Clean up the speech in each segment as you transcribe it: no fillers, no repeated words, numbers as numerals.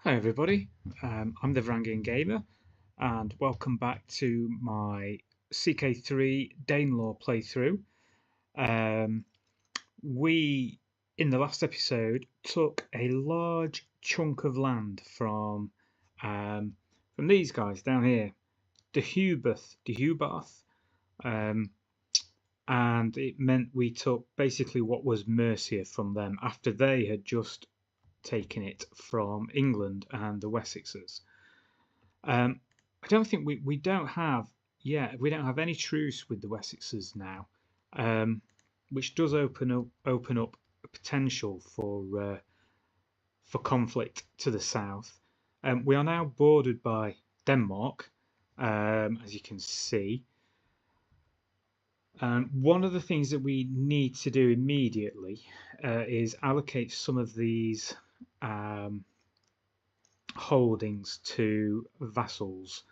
Hi everybody, I'm the Varangian Gamer and welcome back to my CK3 Danelaw playthrough. Um, we, in the last episode, took a large chunk of land from these guys down here, the and it meant we took basically what was Mercia from them after they had just taken it from England and the Wessexes. I don't think we don't have we don't have any truce with the Wessexes now, which does open up a potential for conflict to the south. We are now bordered by Denmark, as you can see. One of the things that we need to do immediately is allocate some of these holdings to vassals,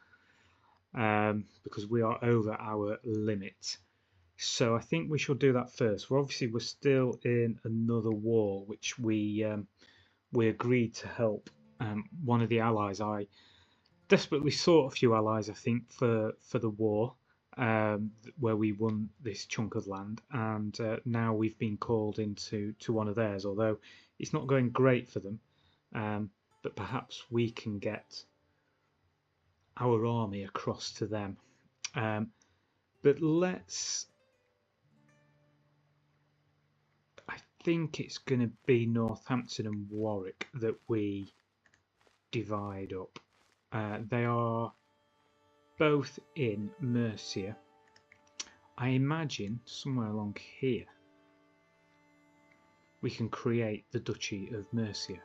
because we are over our limit. So I think we shall do that first. We're still in another war, which we agreed to help one of the allies. I desperately sought a few allies, I think, for the war, where we won this chunk of land, and now we've been called into one of theirs. Although it's not going great for them, but perhaps we can get our army across to them. But I think it's going to be Northampton and Warwick that we divide up. They are both in Mercia. I imagine somewhere along here we can create the Duchy of Mercia.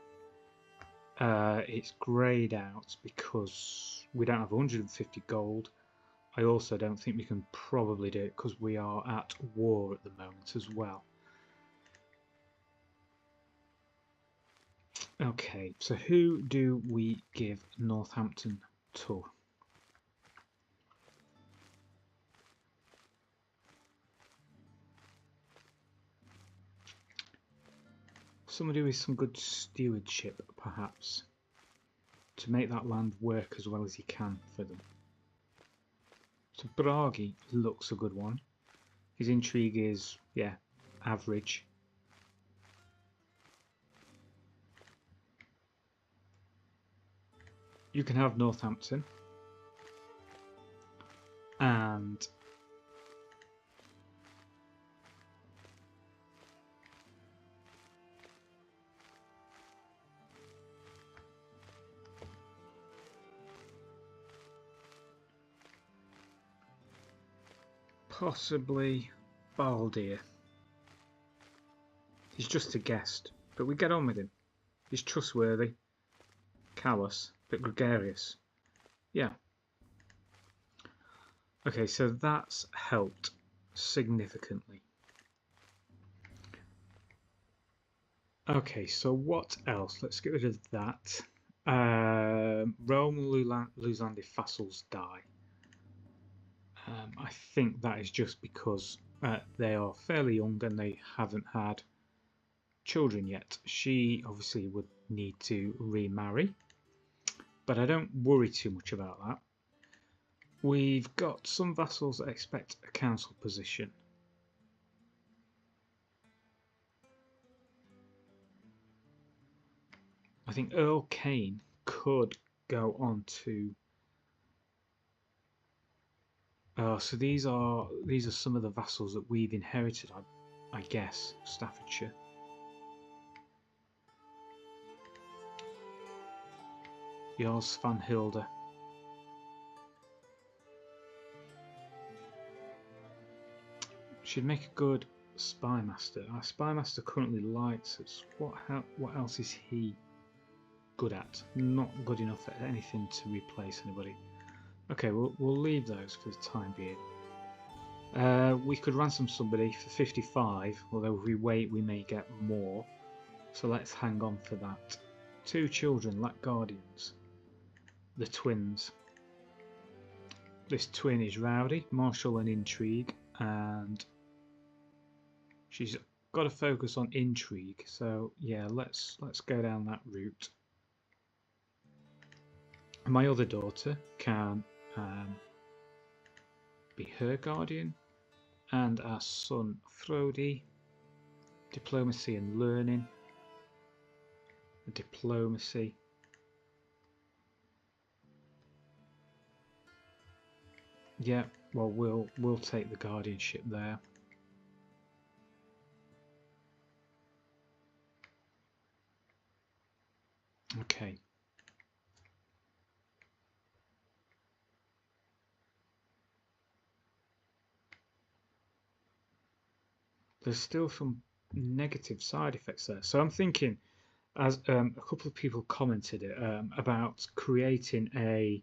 It's greyed out because we don't have 150 gold. I also don't think we can probably do it because we are at war at the moment as well. Okay, so who do we give Northampton to? Somebody with some good stewardship, perhaps, to make that land work as well as he can for them. So Bragi looks a good one. His intrigue is, average. You can have Northampton. And possibly Baldir. He's just a guest, but we get on with him. He's trustworthy, callous, but gregarious. Yeah. Okay, so that's helped significantly. Okay, so what else? Let's get rid of that. Rome will lose land if vassals die. I think that is just because they are fairly young and they haven't had children yet. She obviously would need to remarry, but I don't worry too much about that. We've got some vassals that expect a council position. I think Earl Kane could go on to. So these are some of the vassals that we've inherited, I guess. Staffordshire. Jarls van Hilde. She'd make a good spy master. Our spy master currently lights us. What else is he good at? Not good enough at anything to replace anybody. Okay, we'll leave those for the time being. We could ransom somebody for 55, although if we wait we may get more. So let's hang on for that. 2 children, like guardians. The twins. This twin is rowdy, martial and intrigue, and she's got to focus on intrigue. So yeah, let's go down that route. My other daughter can be her guardian, and our son Frodi, diplomacy and learning. Diplomacy. Yeah, well, we'll take the guardianship there. Okay. There's still some negative side effects there. So I'm thinking, as a couple of people commented it, about creating a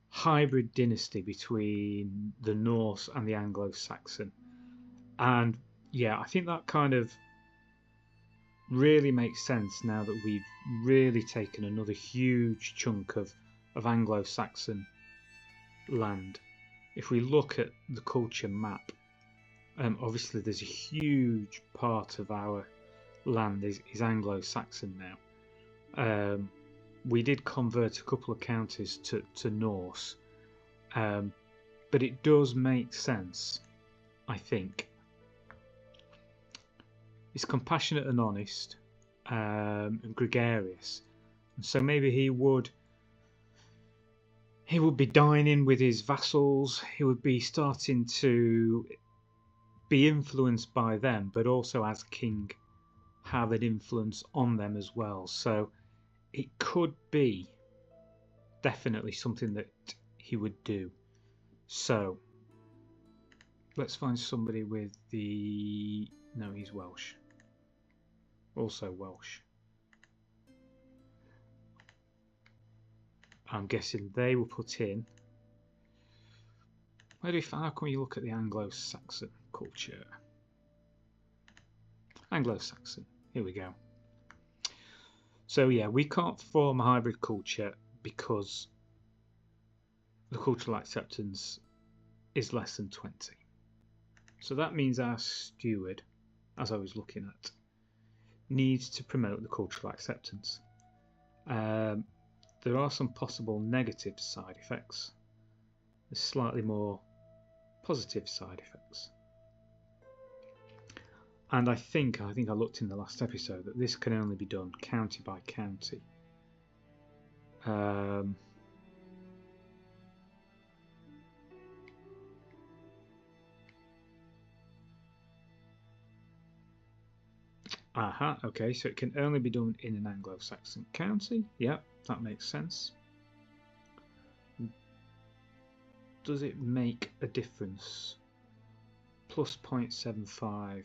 hybrid dynasty between the Norse and the Anglo-Saxon. And yeah, I think that kind of really makes sense now that we've really taken another huge chunk of Anglo-Saxon land. If we look at the culture map, obviously there's a huge part of our land is Anglo-Saxon now. We did convert a couple of counties to Norse, but it does make sense, I think. He's compassionate and honest, and gregarious, and so maybe he would be dining with his vassals. He would be starting to be influenced by them, but also as king have an influence on them as well. So it could be definitely something that he would do. So let's find somebody with the... No, he's Welsh. Also Welsh. I'm guessing they will put in... How can you look at the Anglo-Saxon culture? Anglo-Saxon. Here we go. So yeah, we can't form a hybrid culture because the cultural acceptance is less than 20. So that means our steward, as I was looking at, needs to promote the cultural acceptance. There are some possible negative side effects. There's slightly more positive side effects. And I think I looked in the last episode that this can only be done county by county. Okay, so it can only be done in an Anglo-Saxon county. Yeah, that makes sense. Does it make a difference? Plus 0.75.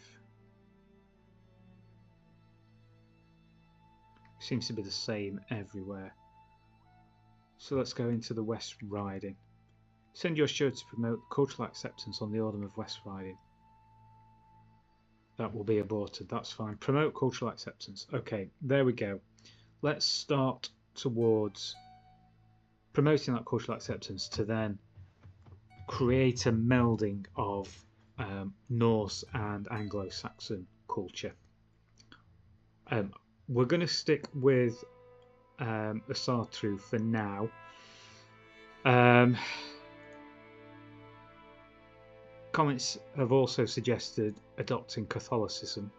Seems to be the same everywhere. So let's go into the West Riding. Send your steward to promote cultural acceptance on the Order of West Riding. That will be aborted, that's fine. Promote cultural acceptance. Okay, there we go. Let's start towards promoting that cultural acceptance to then create a melding of Norse and Anglo-Saxon culture. We're going to stick with Asatru for now. Comments have also suggested adopting Catholicism,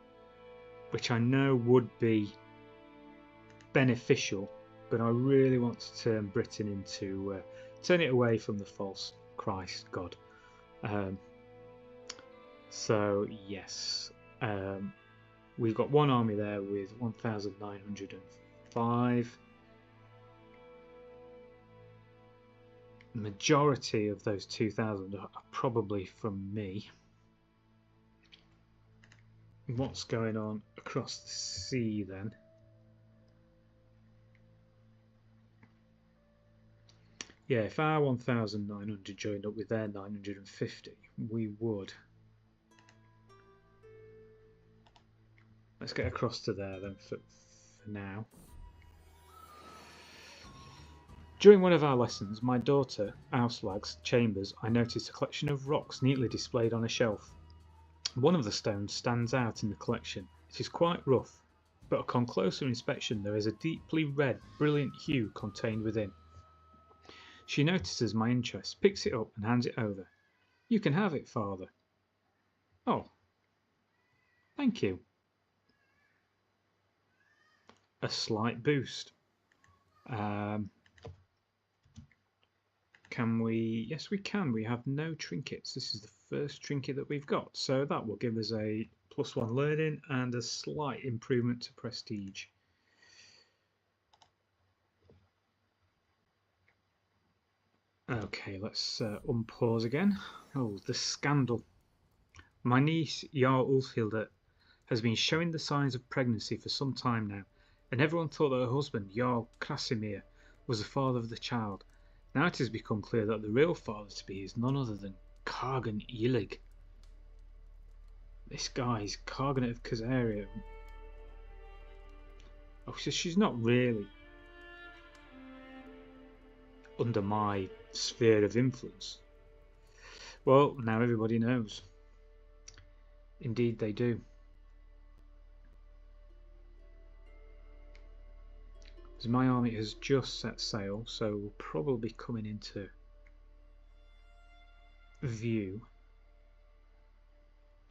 which I know would be beneficial, but I really want to turn Britain into turn it away from the false Christ God. So yes, we've got one army there with 1,905. Majority of those 2,000 are probably from me. What's going on across the sea then? Yeah, if our 1,900 joined up with their 950, we would. Let's get across to there then for now. During one of our lessons, my daughter, Auslag's chambers, I noticed a collection of rocks neatly displayed on a shelf. One of the stones stands out in the collection. It is quite rough, but upon closer inspection there is a deeply red, brilliant hue contained within. She notices my interest, picks it up and hands it over. You can have it, father. Oh, thank you. A slight boost. Can we? Yes, we can. We have no trinkets. This is the first trinket that we've got. So that will give us a +1 learning and a slight improvement to prestige. Okay, let's unpause again. Oh, the scandal. My niece, Jarl Ulfhilda, has been showing the signs of pregnancy for some time now, and everyone thought that her husband, Jarl Krasimir, was the father of the child. Now it has become clear that the real father-to-be is none other than Kargan Illig. This guy's Kargan of Crusader. Oh, so she's not really under my sphere of influence. Well, now everybody knows. Indeed they do. As my army has just set sail, so we'll probably be coming into view.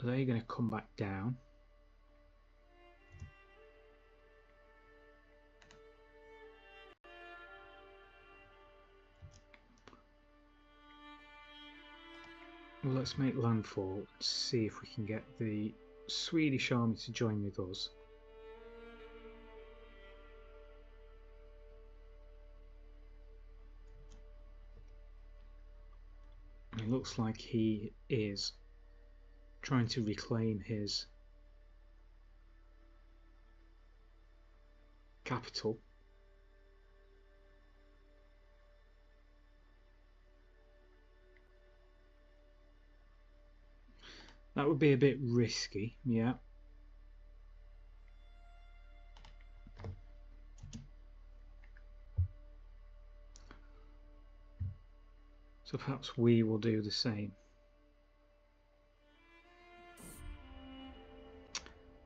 Are they going to come back down? Well, let's make landfall and see if we can get the Swedish army to join with us. It looks like he is trying to reclaim his capital. That would be a bit risky, yeah. So perhaps we will do the same.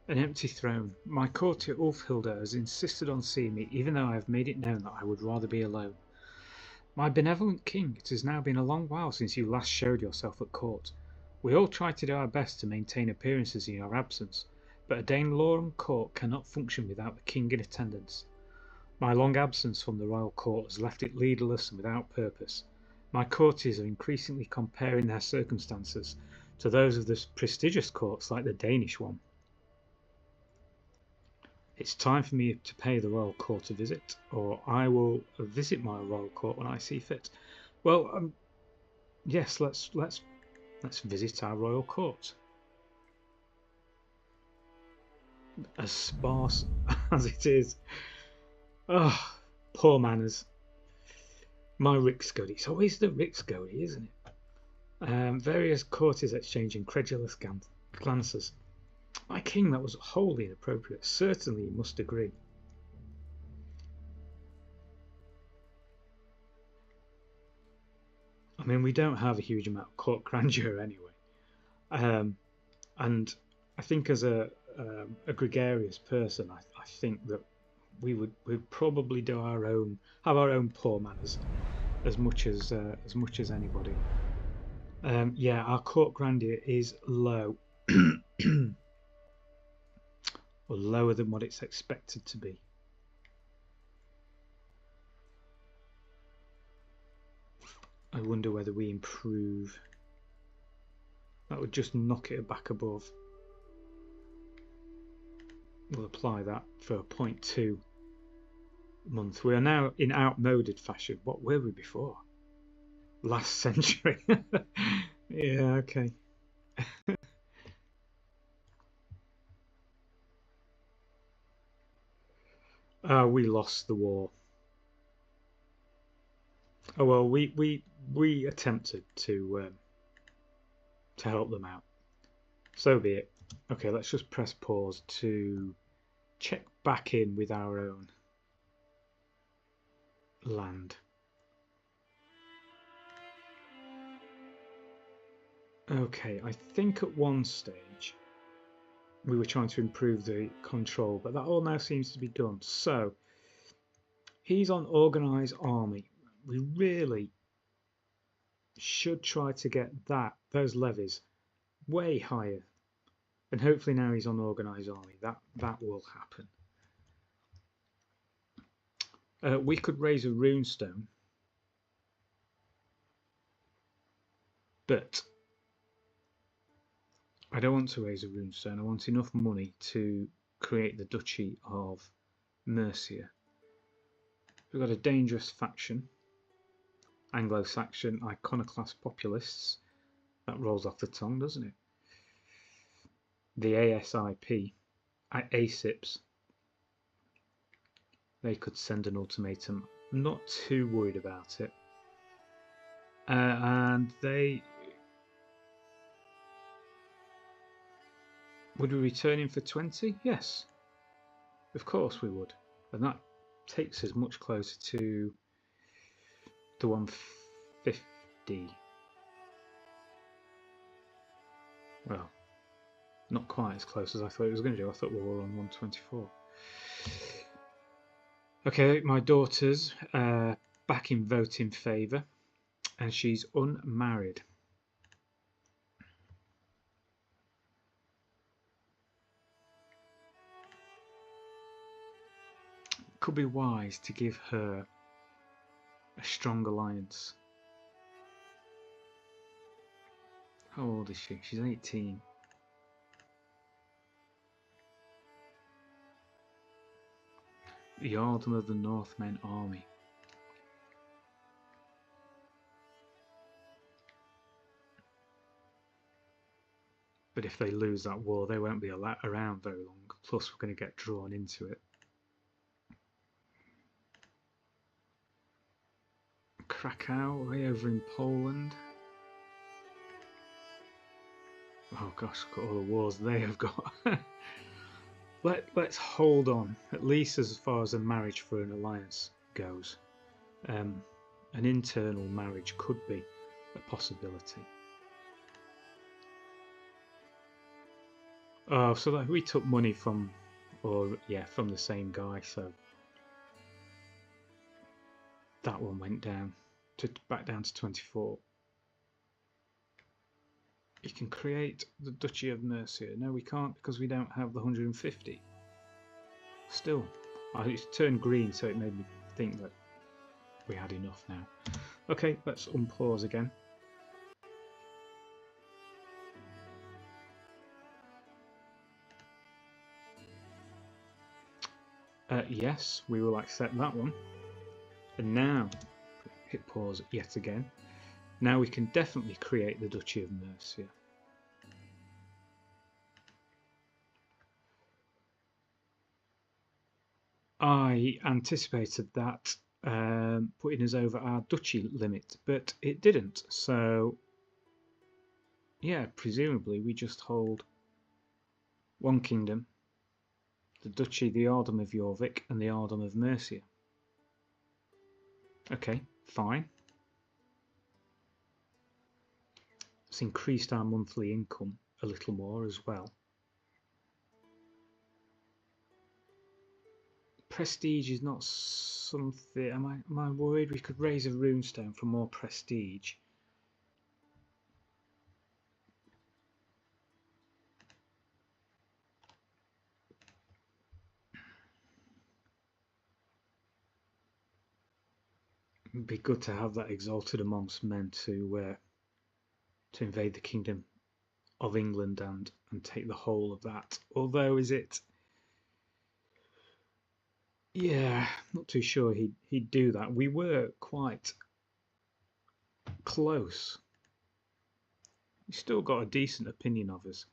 An empty throne. My courtier Ulfhilda has insisted on seeing me, even though I have made it known that I would rather be alone. My benevolent king, it has now been a long while since you last showed yourself at court. We all try to do our best to maintain appearances in your absence, but a Danelaw court cannot function without the king in attendance. My long absence from the royal court has left it leaderless and without purpose. My courtiers are increasingly comparing their circumstances to those of the prestigious courts like the Danish one. It's time for me to pay the royal court a visit, or I will visit my royal court when I see fit. Well, yes, let's visit our royal court. As sparse as it is. Oh, poor manners. My Riksgod. It's always the Riksgod, isn't it? Various courtiers exchange incredulous glances. My king, that was wholly inappropriate. Certainly you must agree. I mean, we don't have a huge amount of court grandeur anyway. And I think as a gregarious person, I think that we'd probably do have our own poor manners as much as anybody. Yeah, our court grandeur is low. Or lower than what it's expected to be. I wonder whether we improve. That would just knock it back above. We'll apply that for a 0.2 month. We are now in outmoded fashion. What were we before? Last century. Yeah, okay. We lost the war. Oh well, we attempted to help them out. So be it. Okay, let's just press pause to check back in with our own land. Okay, I think at one stage we were trying to improve the control, but that all now seems to be done. So he's on organised army. We really should try to get those levies way higher. And hopefully now he's on organised army. That will happen. We could raise a runestone, but I don't want to raise a runestone. I want enough money to create the Duchy of Mercia. We've got a dangerous faction, Anglo-Saxon iconoclast populists. That rolls off the tongue, doesn't it? The ASIPs, they could send an ultimatum. I'm not too worried about it. And they... Would we return him for 20? Yes. Of course we would. And that takes us much closer to the 150. Well, not quite as close as I thought it was going to do. I thought we were on 124. Okay, my daughter's back in voting favour, and she's unmarried. Could be wise to give her a strong alliance. How old is she? She's 18. The Earldom of the Northmen army. But if they lose that war, they won't be around very long. Plus, we're going to get drawn into it. Krakow, way over in Poland. Oh gosh, look at all the wars they have got. Let's hold on, at least as far as a marriage for an alliance goes. An internal marriage could be a possibility. Oh, so that we took money from, from the same guy, so that one went down back down to 24. You can create the Duchy of Mercia. No, we can't because we don't have the 150. Still, it's turned green, so it made me think that we had enough now. Okay, let's unpause again. Yes, we will accept that one. And now, hit pause yet again. Now we can definitely create the Duchy of Mercia. I anticipated that putting us over our duchy limit, but it didn't. So, yeah, presumably we just hold one kingdom, the Duchy, the Earldom of Jorvik and the Earldom of Mercia. Okay, fine. It's increased our monthly income a little more as well. Prestige is not something... Am I worried we could raise a runestone for more prestige? It'd be good to have that exalted amongst men to invade the kingdom of England and take the whole of that. Although, is it... Yeah, not too sure he'd do that. We were quite close. He still got a decent opinion of us.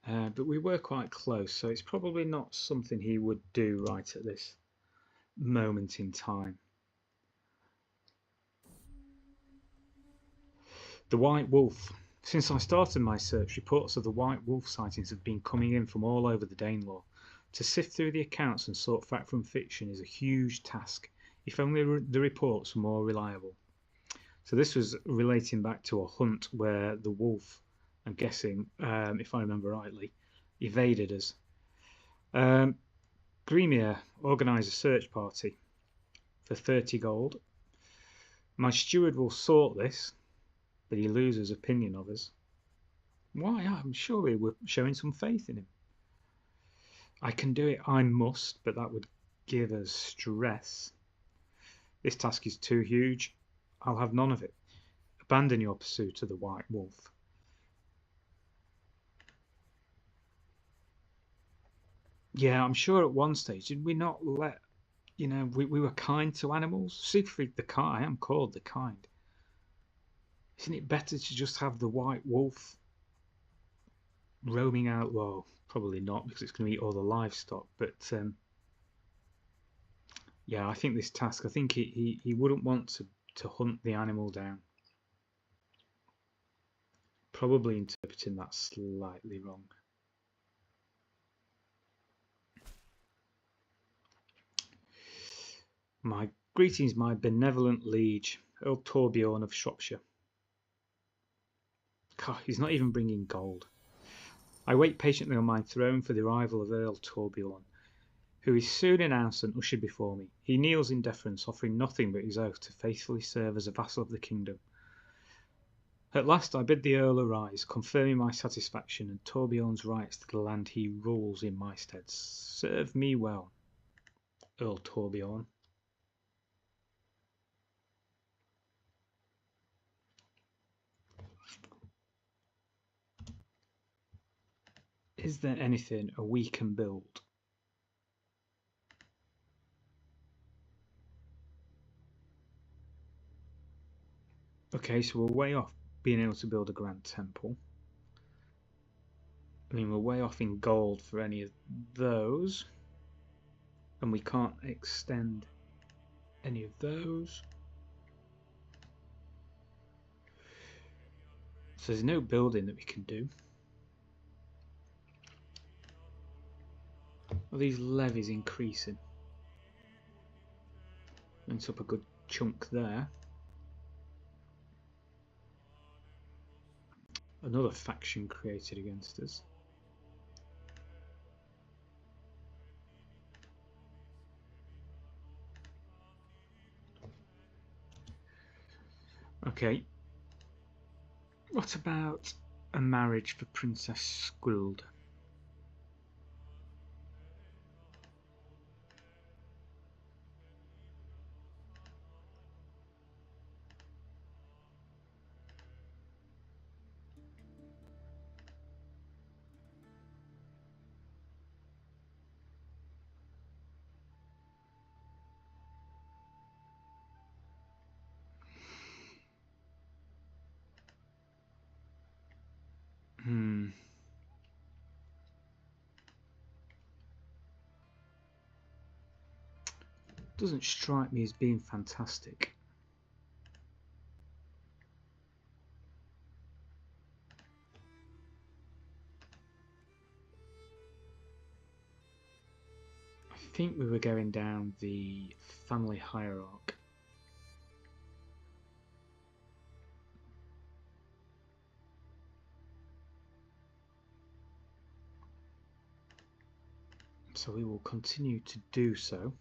But we were quite close, so it's probably not something he would do right at this moment in time. The White Wolf. Since I started my search, reports of the White Wolf sightings have been coming in from all over the Danelaw. To sift through the accounts and sort fact from fiction is a huge task, if only the reports were more reliable. So this was relating back to a hunt where the wolf, I'm guessing, if I remember rightly, evaded us. Gremier organised a search party for 30 gold. My steward will sort this, but he loses opinion of us. Why? I'm sure we were showing some faith in him. I can do it, I must, but that would give us stress. This task is too huge. I'll have none of it. Abandon your pursuit of the White Wolf. Yeah, I'm sure at one stage, did we not let, we were kind to animals? Sigfrid the kind, I am called the kind. Isn't it better to just have the White Wolf roaming out? Well, probably not, because it's going to eat all the livestock, but yeah, I think this task, I think he wouldn't want to hunt the animal down. Probably interpreting that slightly wrong. My greetings, my benevolent liege, Earl Torbjorn of Shropshire. God, he's not even bringing gold. I wait patiently on my throne for the arrival of Earl Torbjorn, who is soon announced and ushered before me. He kneels in deference, offering nothing but his oath to faithfully serve as a vassal of the kingdom. At last I bid the Earl arise, confirming my satisfaction and Torbjorn's rights to the land he rules in my stead. Serve me well, Earl Torbjorn. Is there anything we can build? Okay, so we're way off being able to build a grand temple. I mean, we're way off in gold for any of those. And we can't extend any of those. So there's no building that we can do. Are these levies increasing? Went up a good chunk there. Another faction created against us. Okay. What about a marriage for Princess Skuld? Doesn't strike me as being fantastic. I think we were going down the family hierarchy. So we will continue to do so.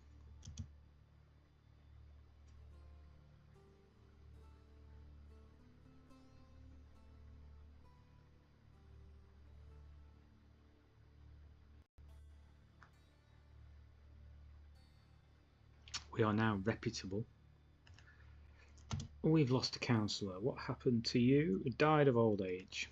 We are now reputable. We've lost a councillor. What happened to you? He died of old age.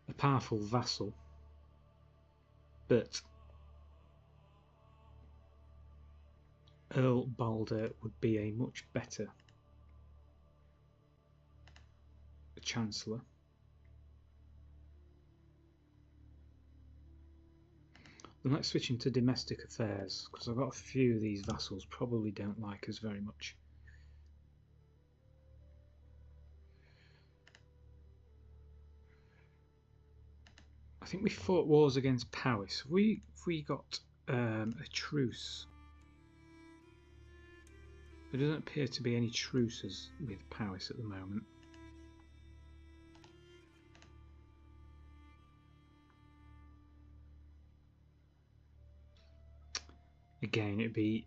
A powerful vassal, but Earl Balder would be a much better chancellor. And let's switch into domestic affairs, because I've got a few of these vassals probably don't like us very much. I think we fought wars against Powys. Have we got a truce? There doesn't appear to be any truces with Powys at the moment. Again, it'd be...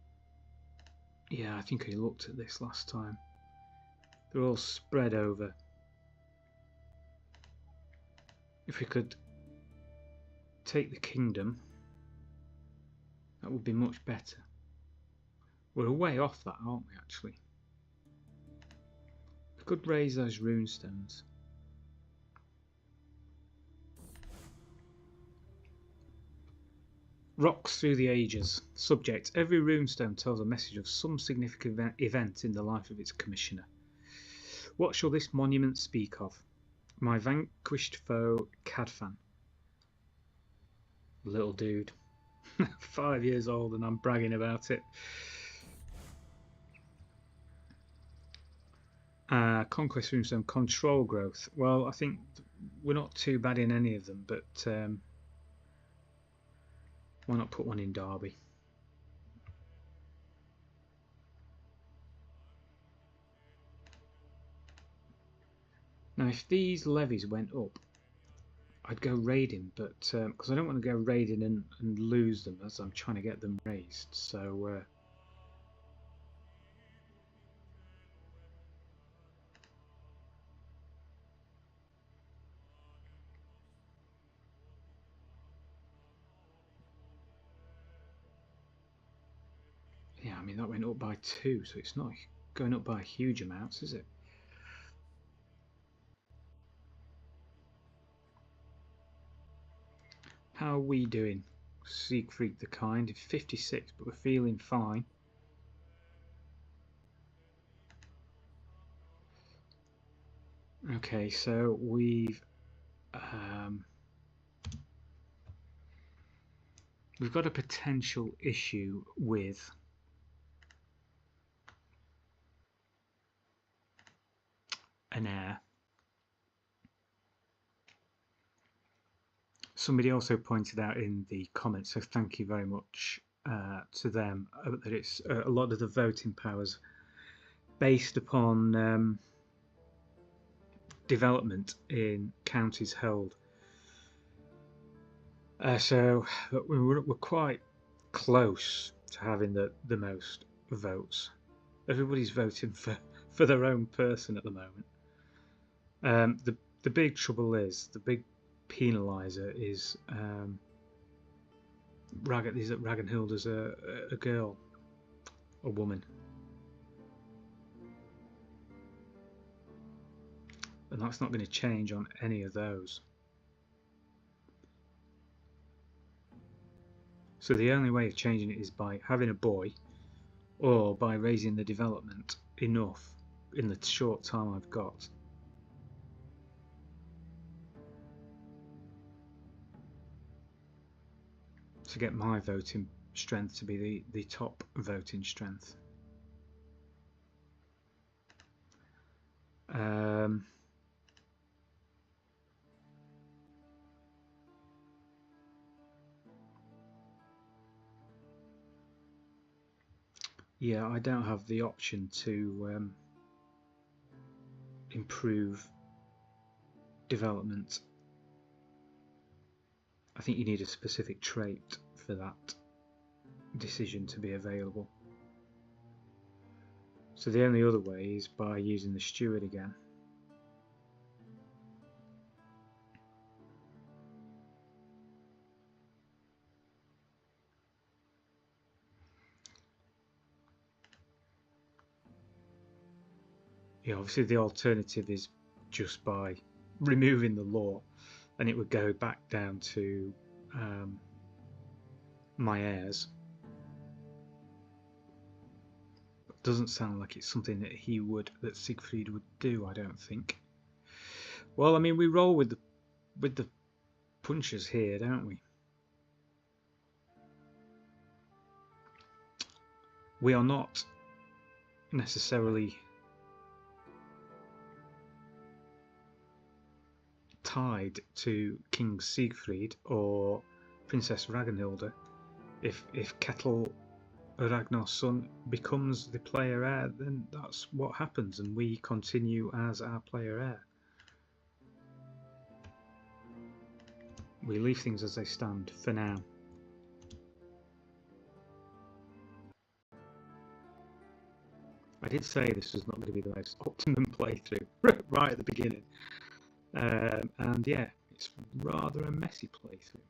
Yeah, I think I looked at this last time. They're all spread over. If we could take the kingdom, that would be much better. We're a way off that, aren't we, actually? We could raise those runestones. Rocks through the ages. Subject: every runestone tells a message of some significant event in the life of its commissioner. What shall this monument speak of? My vanquished foe, Cadfan. Little dude. 5 years old and I'm bragging about it. Conquest runestone, control growth. Well, I think we're not too bad in any of them, but why not put one in Derby? Now, if these levies went up, I'd go raiding, but because I don't want to go raiding and lose them as I'm trying to get them raised. So yeah, I mean that went up by 2, so it's not going up by huge amounts, is it? How are we doing? Sigfrid the Kind, 56, but we're feeling fine. Okay, so we've got a potential issue with an heir. Somebody also pointed out in the comments, so thank you very much to them, that it's a lot of the voting powers based upon development in counties held. So we're quite close to having the most votes. Everybody's voting for their own person at the moment. The big trouble is, the big penalizer is Ragnhilda's a girl, a woman, and that's not going to change on any of those. So the only way of changing it is by having a boy, or by raising the development enough in the short time I've got. To get my voting strength to be the top voting strength. Yeah, I don't have the option to improve development. I think you need a specific trait for that decision to be available. So the only other way is by using the steward again. Yeah, obviously the alternative is just by removing the law, and it would go back down to my heirs. It doesn't sound like it's something that Sigfrid would do, I don't think. Well, I mean, we roll with the punches here, don't we? We are not necessarily tied to King Sigfrid or Princess Ragnhilda. If Ketil, Ragnar's son, becomes the player heir, then that's what happens, and we continue as our player heir. We leave things as they stand for now. I did say this was not going to be the most optimum playthrough right at the beginning. And yeah, it's rather a messy playthrough.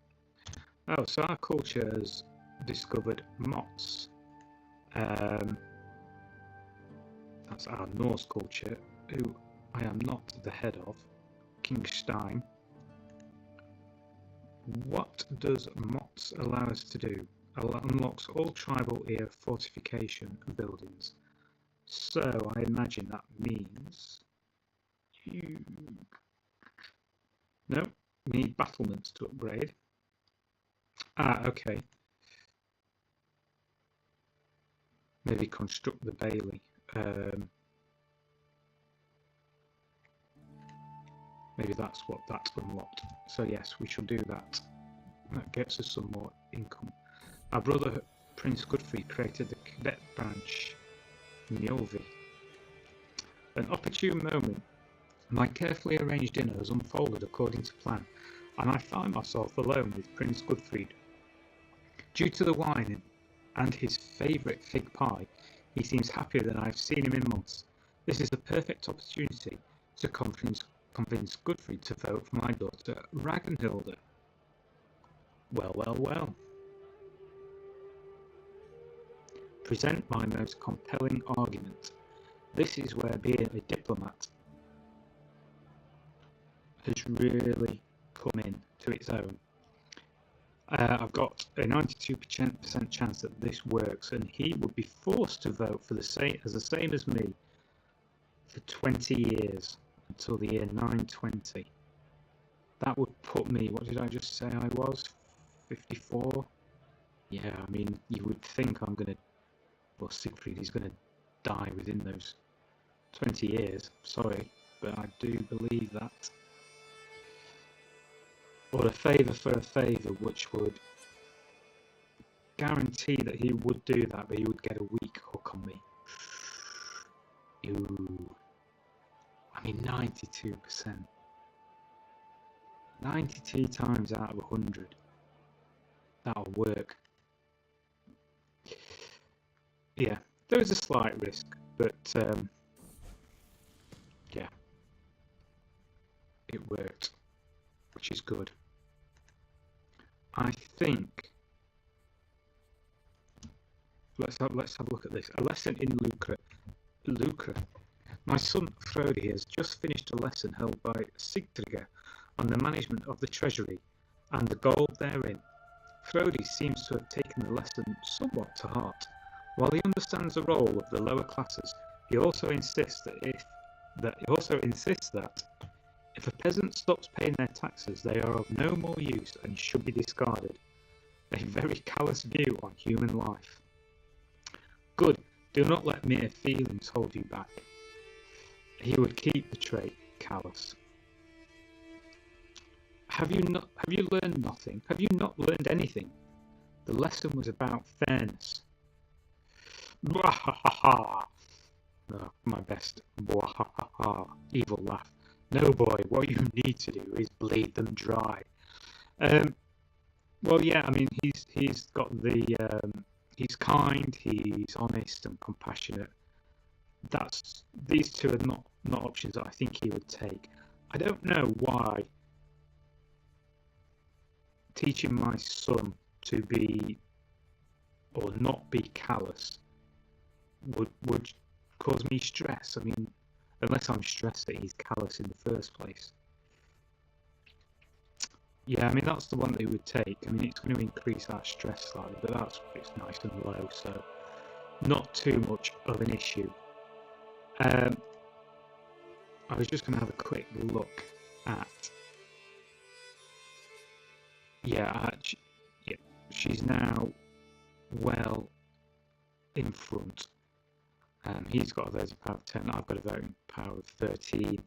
Oh, so our culture has discovered mots. That's our Norse culture, who I am not the head of. King Stein. What does mots allow us to do? Unlocks all tribal era fortification buildings. So I imagine that means you... No, we need battlements to upgrade. Ah, okay. Maybe construct the bailey. Maybe that's what that's unlocked. So yes, we shall do that. That gets us some more income. Our brother Prince Godfrey created the cadet branch Mjolvi. An opportune moment. My carefully arranged dinner has unfolded according to plan, and I find myself alone with Prince Godfrey. Due to the wine and his favourite fig pie, he seems happier than I've seen him in months. This is the perfect opportunity to convince Godfrey to vote for my daughter Ragnhilda. Well, well, well. Present my most compelling argument. This is where being a diplomat has really come in to its own. I've got a 92% chance that this works, and he would be forced to vote for the same as me for 20 years until the year 920. That would put me, what did I just say I was? 54? Yeah, I mean, you would think I'm going to, well, Sigfrid is going to die within those 20 years. Sorry, but I do believe that. Or a favour for a favour, which would guarantee that he would do that, but he would get a weak hook on me. Ooh. I mean, 92%. 92 times out of 100. That'll work. Yeah, there is a slight risk, but yeah, it worked, which is good. I think let's have a look at this. A lesson in lucre. My son Frodi has just finished a lesson held by Sigfrid on the management of the treasury and the gold therein. Frodi seems to have taken the lesson somewhat to heart. While he understands the role of the lower classes, he also insists that if a peasant stops paying their taxes, they are of no more use and should be discarded. A very callous view on human life. Good. Do not let mere feelings hold you back. He would keep the trait callous. Have you learned nothing? Have you not learned anything? The lesson was about fairness. Bwahaha! Oh, my best bwahaha! Evil laugh. No, boy, what you need to do is bleed them dry. Well, yeah, I mean, he's got the he's kind, he's honest and compassionate. These two are not options that I think he would take. I don't know why teaching my son to be or not be callous would cause me stress. I mean, unless I'm stressed that he's callous in the first place. Yeah, I mean, that's the one that he would take. I mean, it's going to increase our stress slightly, but it's nice and low, so not too much of an issue. I was just going to have a quick look at... Yeah, she's now well in front. He's got a voting power of 10, I've got a voting power of 13.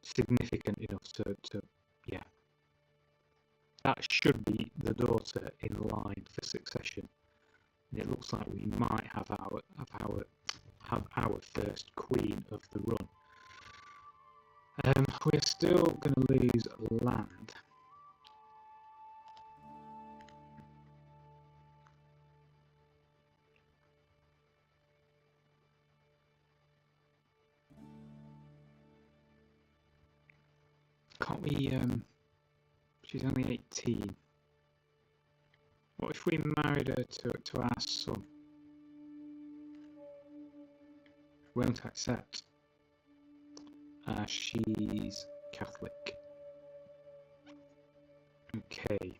Significant enough to yeah. That should be the daughter in line for succession. And it looks like we might have our first queen of the run. We're still going to lose land. can't we, she's only 18. What if we married her to our son? Won't accept. She's Catholic. Okay.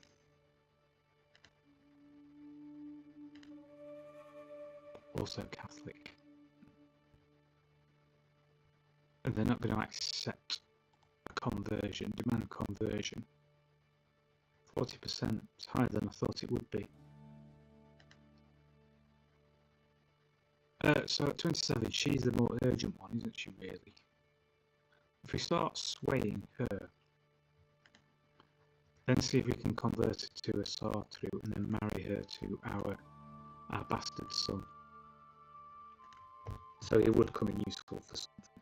Also Catholic. And they're not going to accept a conversion, demand conversion. 40%, it's higher than I thought it would be. So at 27, she's the more urgent one, isn't she, really? If we start swaying her, then see if we can convert her to a Sartru and then marry her to our bastard son. So it would come in useful for something.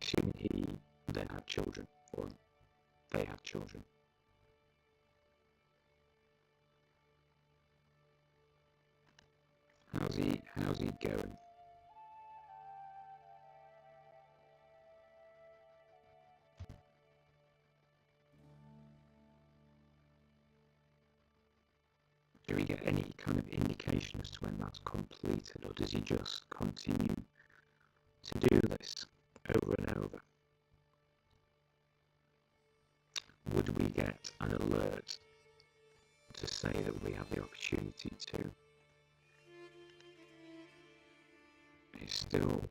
Assuming he then had children, or they had children. How's he going? Do we get any kind of indication as to when that's completed, or does he just continue to do this over and over? Would we get an alert to say that we have the opportunity to? It's still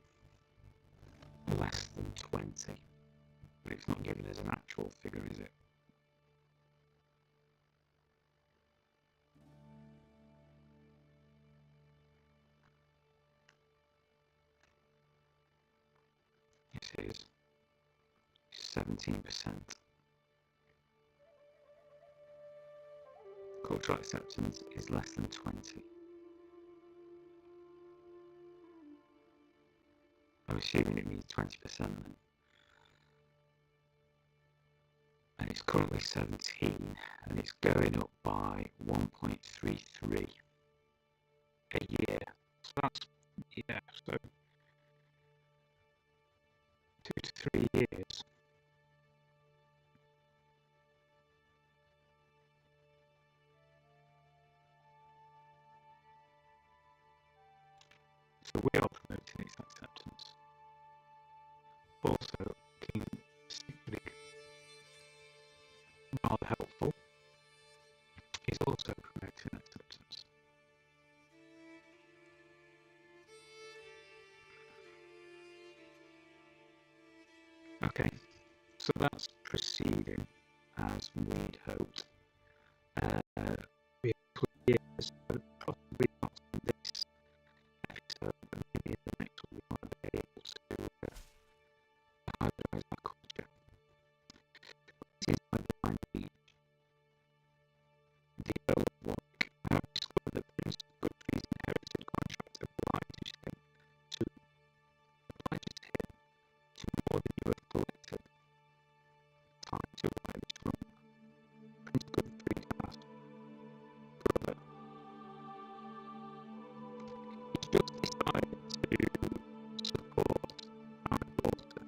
less than 20, but it's not giving us an actual figure, is it? It is 17%. Cultural acceptance is less than 20. I'm assuming it means 20% then. And it's currently 17, and it's going up by 1.33 a year. So that's, yeah, so 2 to 3 years. So we are promoting its acceptance. Also, King Sigfrid, rather helpful, is also promoting acceptance. Okay, so that's proceeding as we'd hoped. We have years, but possibly not in this episode, but maybe in the next one we might be able to hybridise our culture. This is my divine liege, the Earl of Warwick. I have discovered that Prince Godfrey's inherited contract obliges him to more than you have collected. Time to right this wrong. Prince Godfrey asked, brother, he's just decided to support our daughter.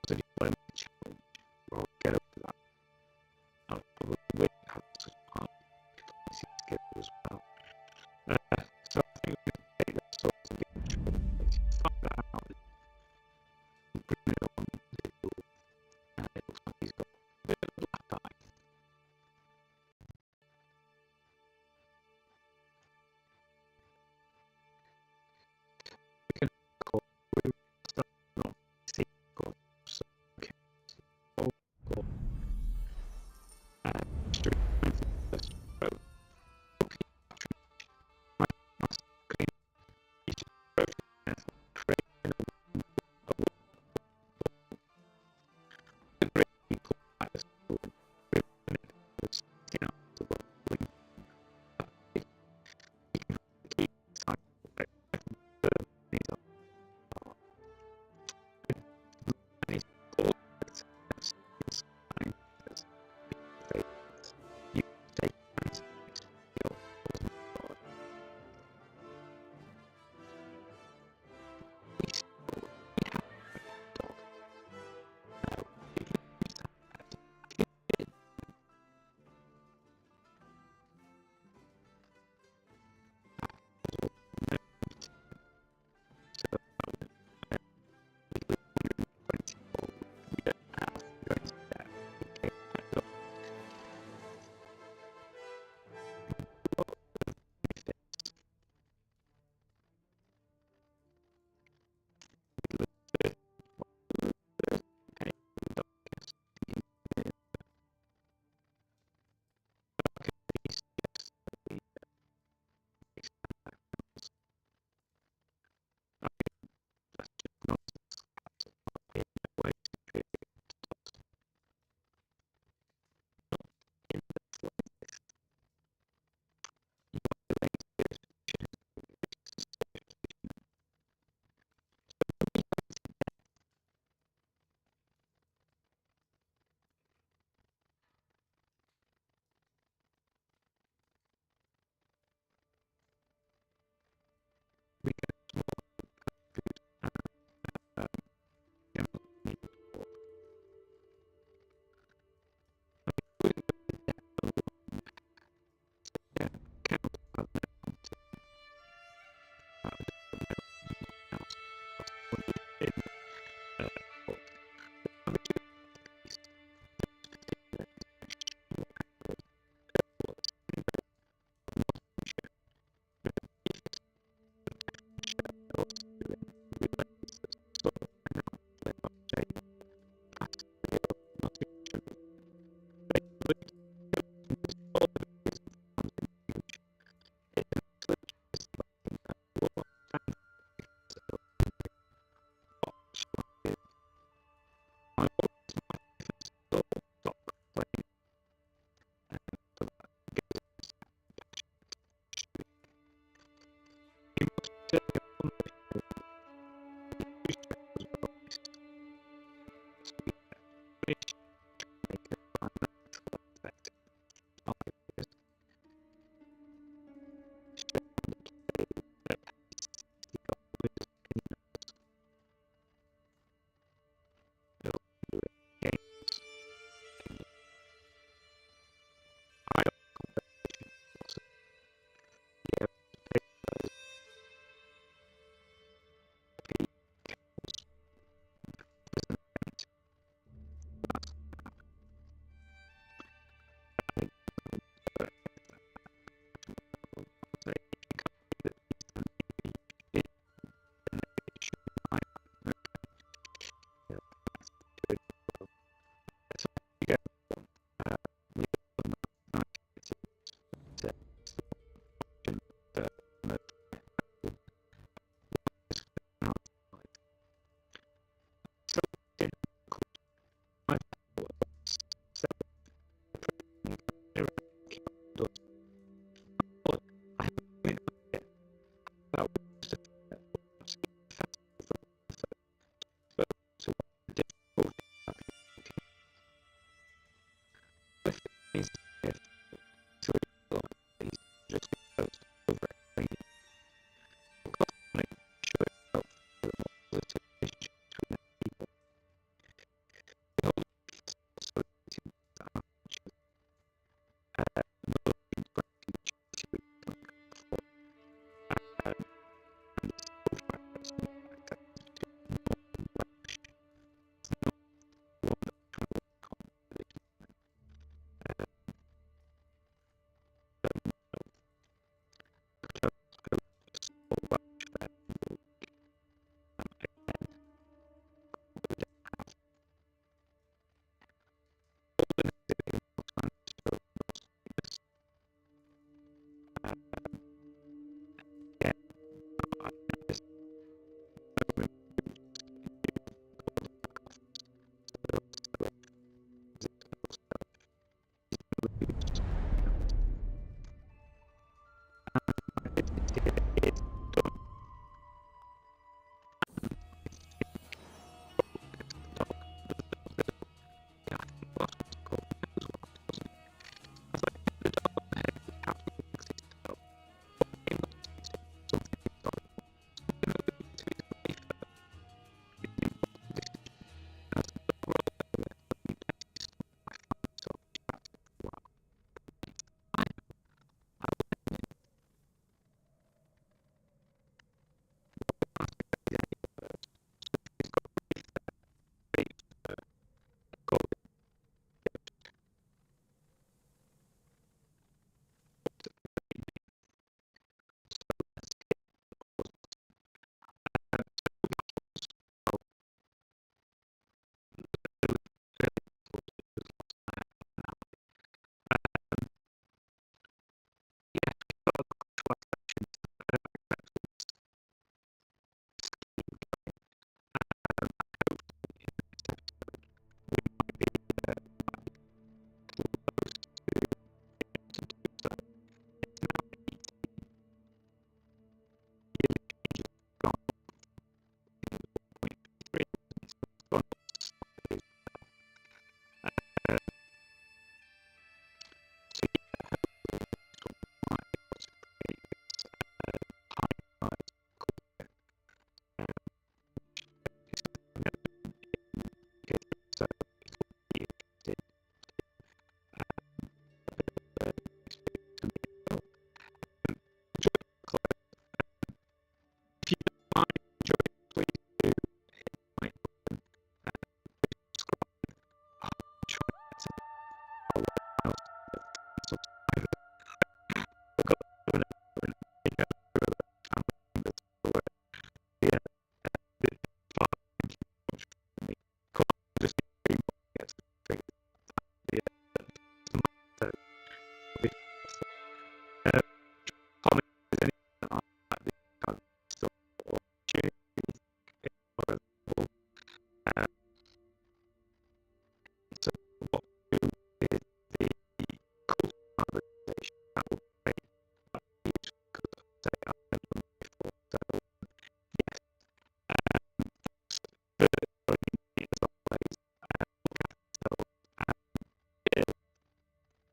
So if you want to challenge or get over that, I'll probably have such high diplomacy skill as well. So I think we can take that sort of thing, find that out, and bring it on. It looks like he's got a bit of a black eye. We can call stuff not sequel, so we can call street first row. Okay, my screen is creating a great people at the school.